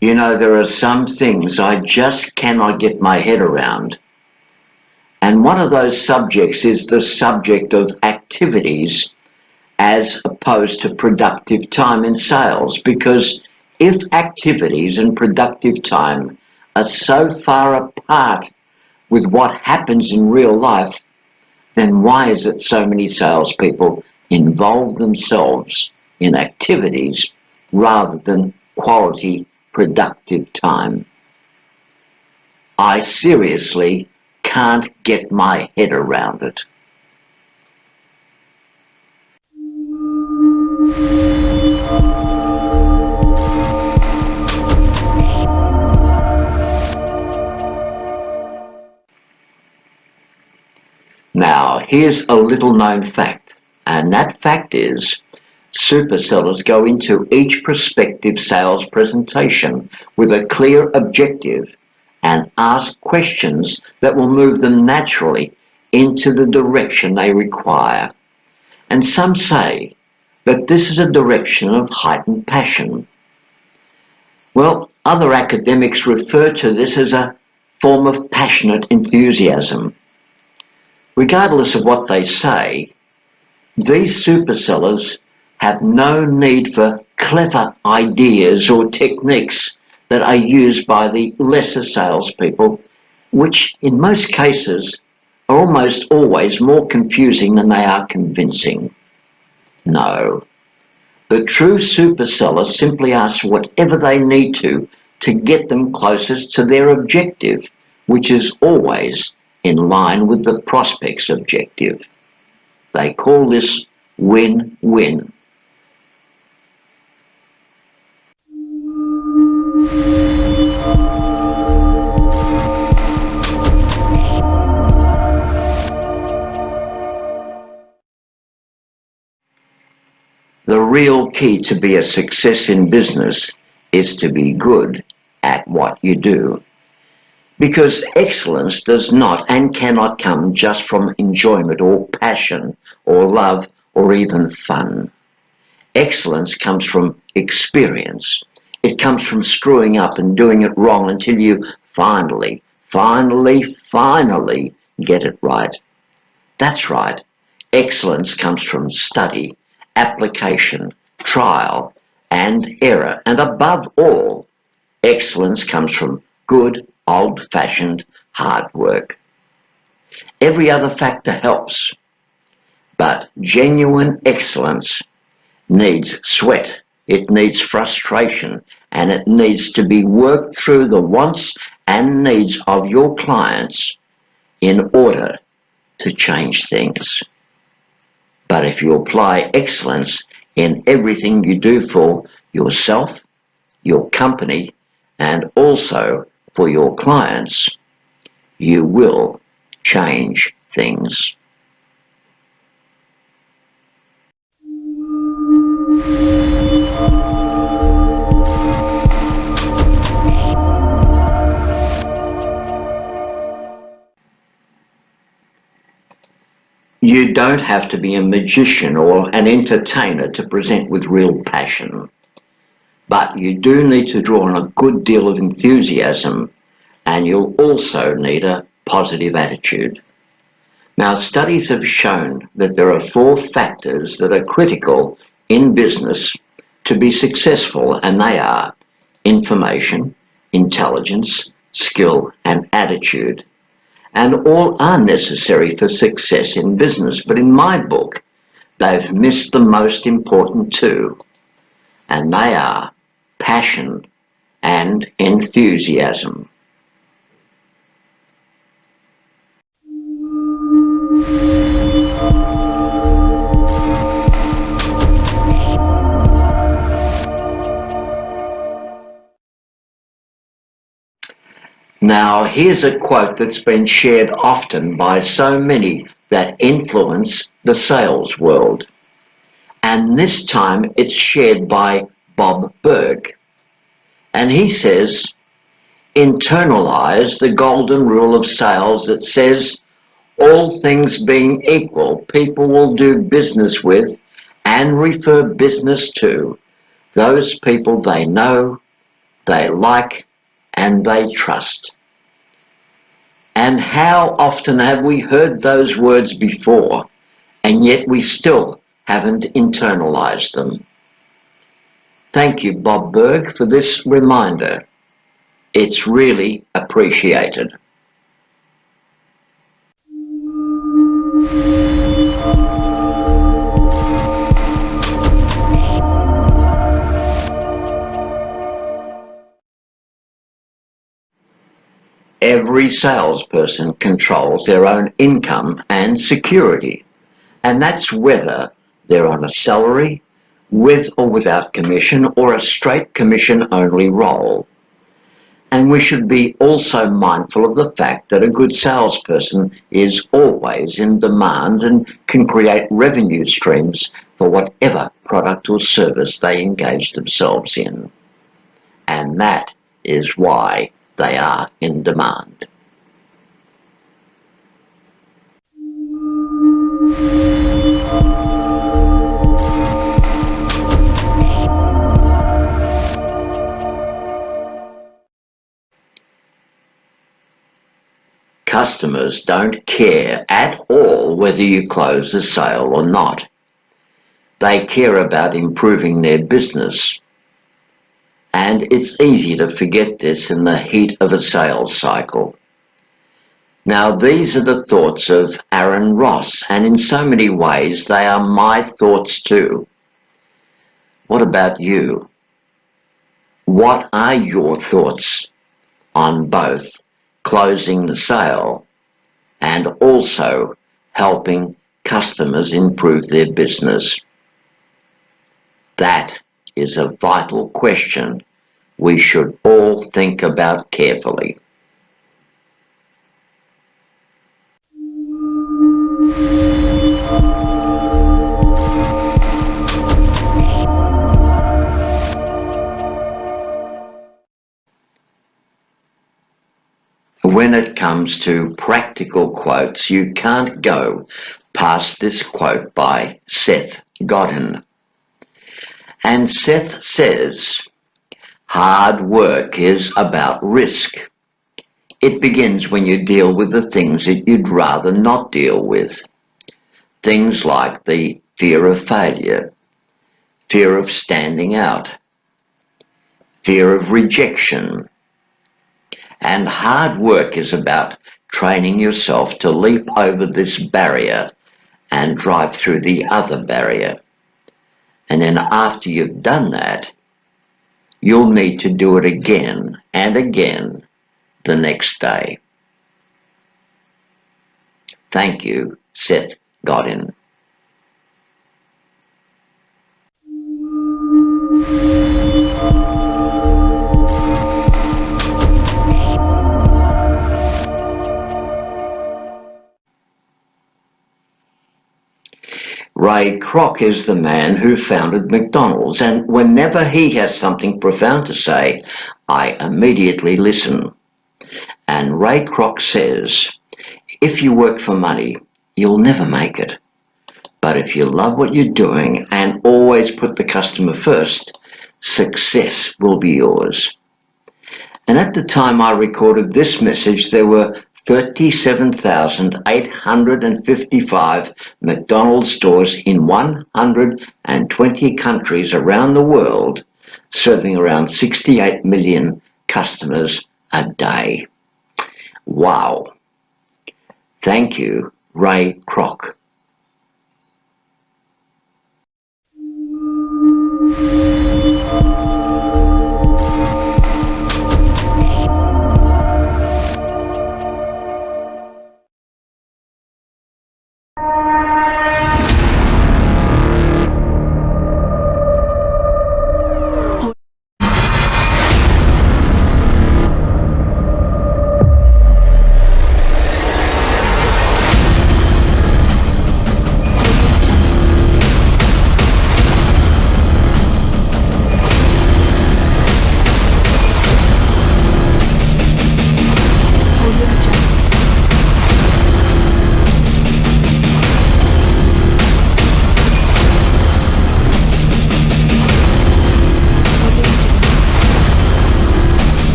You know, there are some things I just cannot get my head around. And one of those subjects is the subject of activities as opposed to productive time in sales. Because if activities and productive time are so far apart with what happens in real life, then why is it so many salespeople involve themselves in activities rather than quality productive time? I seriously can't get my head around it. Now, here's a little known fact, and that fact is supersellers go into each prospective sales presentation with a clear objective and ask questions that will move them naturally into the direction they require. And some say that this is a direction of heightened passion. Well, other academics refer to this as a form of passionate enthusiasm. Regardless of what they say, these supersellers have no need for clever ideas or techniques that are used by the lesser salespeople, which in most cases are almost always more confusing than they are convincing. No, the true superseller simply asks whatever they need to get them closest to their objective, which is always in line with the prospect's objective. They call this win-win. The real key to be a success in business is to be good at what you do. Because excellence does not and cannot come just from enjoyment or passion or love or even fun. Excellence comes from experience. It comes from screwing up and doing it wrong until you finally get it right. That's right. Excellence comes from study, application, trial, and error. And above all, excellence comes from good, old-fashioned hard work. Every other factor helps, but genuine excellence needs sweat, it needs frustration, and it needs to be worked through the wants and needs of your clients in order to change things. But if you apply excellence in everything you do for yourself, your company, and also for your clients, you will change things. You don't have to be a magician or an entertainer to present with real passion, but you do need to draw on a good deal of enthusiasm, and you'll also need a positive attitude. Now, studies have shown that there are 4 factors that are critical in business to be successful, and they are information, intelligence, skill, and attitude. And all are necessary for success in business. But in my book, they've missed the most important 2, and they are passion and enthusiasm. Now, here's a quote that's been shared often by so many that influence the sales world. And this time it's shared by Bob Burg. And he says, internalize the golden rule of sales that says, all things being equal, people will do business with and refer business to those people they know, they like, and they trust. And how often have we heard those words before, and yet we still haven't internalized them? Thank you, Bob Berg, for this reminder. It's really appreciated. Every salesperson controls their own income and security, and that's whether they're on a salary, with or without commission, or a straight commission-only role. And we should be also mindful of the fact that a good salesperson is always in demand and can create revenue streams for whatever product or service they engage themselves in. And that is why they are in demand. Customers don't care at all whether you close the sale or not. They care about improving their business. And it's easy to forget this in the heat of a sales cycle. Now, these are the thoughts of Aaron Ross, and in so many ways they are my thoughts too. What about you? What are your thoughts on both closing the sale and also helping customers improve their business? That is a vital question we should all think about carefully. When it comes to practical quotes, you can't go past this quote by Seth Godin. And Seth says, hard work is about risk. It begins when you deal with the things that you'd rather not deal with. Things like the fear of failure, fear of standing out, fear of rejection. And hard work is about training yourself to leap over this barrier and drive through the other barrier. And then after you've done that, you'll need to do it again and again the next day. Thank you, Seth Godin. Ray Kroc is the man who founded McDonald's, and whenever he has something profound to say, I immediately listen. And Ray Kroc says, if you work for money, you'll never make it. But if you love what you're doing and always put the customer first, success will be yours. And at the time I recorded this message, there were 37,855 McDonald's stores in 120 countries around the world, serving around 68 million customers a day. Wow. Thank you, Ray Kroc.